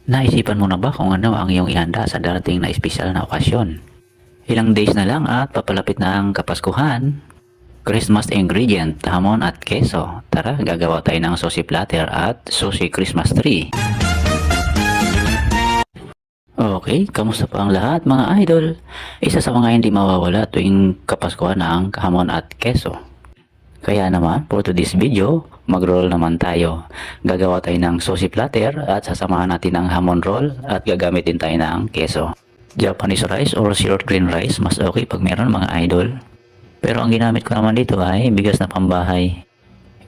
Naisipan mo na ba kung ano ang iyong ihanda sa darating na espesyal na okasyon? Ilang days na lang at papalapit na ang Kapaskuhan. Christmas ingredient, hamon at keso. Tara, gagawa tayo ng sushi platter at sushi Christmas tree. Okay, kamusta pa ang lahat mga idol? Isa sa mga hindi mawawala tuwing Kapaskuhan na ang hamon at keso. Kaya naman, for today's video, mag-roll naman tayo. Gagawa tayo ng sushi platter at sasamahan natin ng hamon roll at gagamitin tayo ng keso. Japanese rice or short grain rice, mas okay pag meron mga idol. Pero ang ginamit ko naman dito ay bigas na pambahay.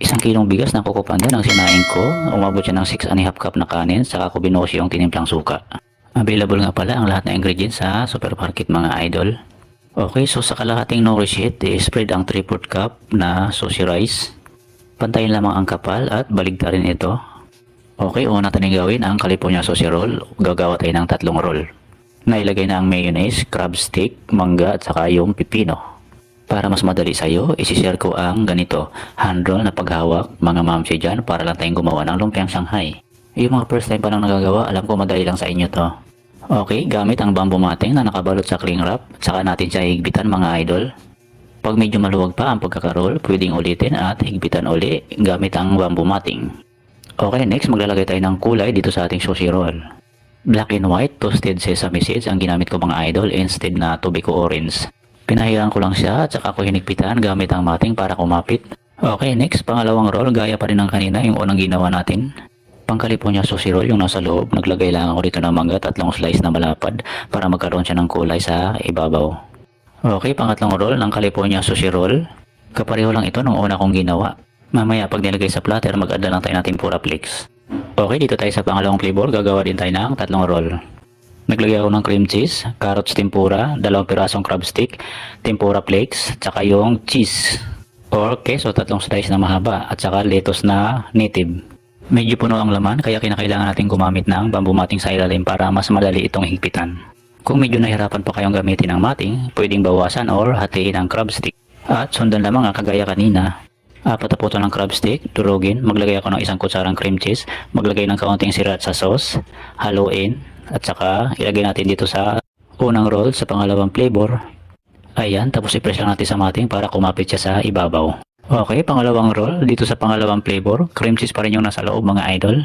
1 kilong bigas na kukupan din ang sinaing ko. Umabot siya ng 6½ cup na kanin, saka ko binuhos yung tinimplang suka. Available nga pala ang lahat ng ingredients sa supermarket mga idol. Okay, so sa kalahating nori sheet, i-spread ang 3/4 cup na sushi rice. Pantayin lamang ang kapal at baligtarin ito. Okay, una natin gawin ang California sushi roll. Gagawa tayo ng 3 roll. Nailagay na ang mayonnaise, crab stick, mangga at saka yung pipino. Para mas madali sa'yo, isi-share ko ang ganito, hand roll na paghawak, mga mamsi dyan, para lang tayong gumawa ng lumpiang Shanghai. Yung mga first time pa lang nagagawa, alam ko madali lang sa inyo to. Okay, gamit ang bamboo matting na nakabalot sa cling wrap, saka natin siya higpitan mga idol. Pag medyo maluwag pa ang pagkakaroll, pwedeng ulitin at higpitan uli gamit ang bamboo matting. Okay, next maglalagay tayo ng kulay dito sa ating sushi roll. Black and white toasted sesame seeds ang ginamit ko mga idol instead na tubig o orange. Pinahiran ko lang siya at saka ko hinigpitan gamit ang matting para kumapit. Okay, next pangalawang roll, gaya pa rin ng kanina yung unang ginawa natin. Pang California sushi roll yung nasa loob, naglagay lang ako dito ng mangga, 3 slice na malapad para magkaroon siya ng kulay sa ibabaw. Okay, pangatlong roll ng California sushi roll. Kapareho lang ito nung una kong ginawa. Mamaya pag nilagay sa platter, mag-add lang tayo ng tempura flakes. Okay, dito tayo sa pangalawang flavor, gagawa din tayo ng 3 roll. Naglagay ako ng cream cheese, carrots tempura, 2 pirasong crab stick, tempura flakes, tsaka yung cheese or keso 3 slice na mahaba at saka lettuce na native. Medyo puno ang laman kaya kinakailangan natin gumamit ng bamboo matting sa ilalim para mas madali itong higpitan. Kung medyo nahirapan pa kayong gamitin ng matting, pwedeng bawasan or hatiin ang crab stick. At sundan lamang ang kagaya kanina. 4 na puto ng crab stick, durugin, maglagay ako ng 1 kutsarang cream cheese, maglagay ng kaunting sriracha sauce, haluin, at saka ilagay natin dito sa unang roll sa pangalawang flavor. Ayan, tapos i-press lang natin sa matting para kumapit siya sa ibabaw. Okay, pangalawang roll, dito sa pangalawang flavor, cream cheese pa rin yung nasa loob mga idol.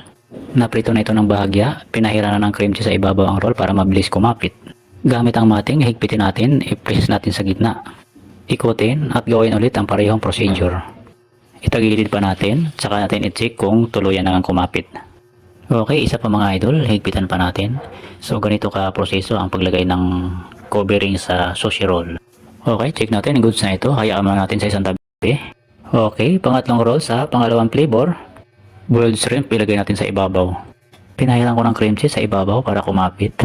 Naprito na ito ng bahagya, pinahiranan ng cream cheese sa ibabaw ang roll para mabilis kumapit. Gamit ang matting, higpitin natin, i-press natin sa gitna. Ikutin at gawin ulit ang parehong procedure. Itagilid pa natin, saka natin i-check kung tuluyan na ang kumapit. Okay, isa pa mga idol, higpitan pa natin. So ganito ka proseso ang paglagay ng covering sa sushi roll. Okay, check natin, goods na ito, hayaan muna natin sa isang tabi. Okay, pangatlong roll sa pangalawang flavor. Boiled shrimp, ilagay natin sa ibabaw. Pinahiran ko ng cream cheese sa ibabaw para kumapit.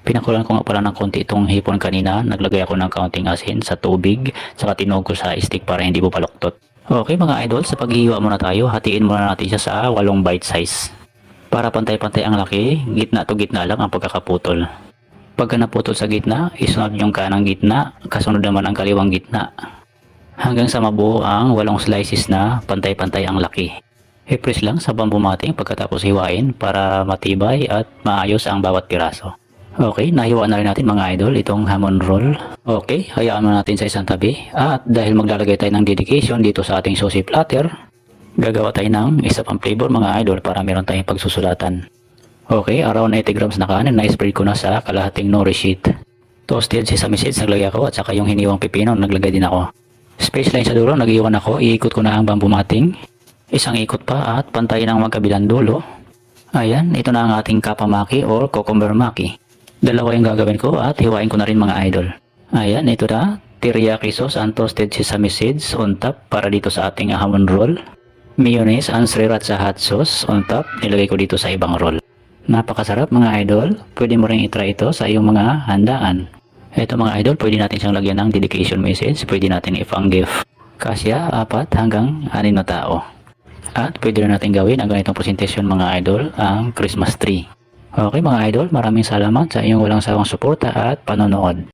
Pinakulan ko nga pala ng konti itong hipon kanina. Naglagay ako ng kaunting asin sa tubig, saka tinog ko sa stick para hindi po paluktot. Okay mga idol, sa paghihiwa muna tayo, hatiin muna natin siya sa 8 bite size. Para pantay-pantay ang laki, gitna to gitna lang ang pagkakaputol. Pagka naputol sa gitna, isunod yung kanang gitna, kasunod naman ang kaliwang gitna. Hanggang sa mabuo ang 8 slices na pantay-pantay ang laki. I-press lang sa bamboo matting pagkatapos hiwain para matibay at maayos ang bawat piraso. Okay, nahiwa na rin natin mga idol itong hamon roll. Okay, hayaan mo natin sa isang tabi. At dahil maglalagay tayo ng dedication dito sa ating sushi platter, gagawa tayo ng isa pang flavor mga idol para meron tayong pagsusulatan. Okay, around 80 grams na kanin na spread ko na sa kalahating nori sheet. Toasted sesame seeds naglagay ako at saka yung hiniwang pipino naglagay din ako. Space line sa dulo, nag-iwan ako, iikot ko na ang bamboo matting. Isang ikot pa at pantayin ang magkabilang dulo. Ayan, ito na ang ating kapamaki or cucumber maki. 2 yung gagawin ko at hiwain ko na rin mga idol. Ayan, ito na, teriyaki sauce and toasted sesame seeds on top para dito sa ating hamon roll. Mayonnaise and sriracha hot sauce on top, nilagay ko dito sa ibang roll. Napakasarap mga idol, pwede mo rin itry ito sa iyong mga handaan. Ito mga idol, pwede natin siyang lagyan ng dedication message, pwede natin ipang gift. Kasya 4 hanggang 6 na tao. At pwede rin natin gawin ang ganitong presentation mga idol, ang Christmas tree. Okay mga idol, maraming salamat sa inyong walang sawang suporta at panonood.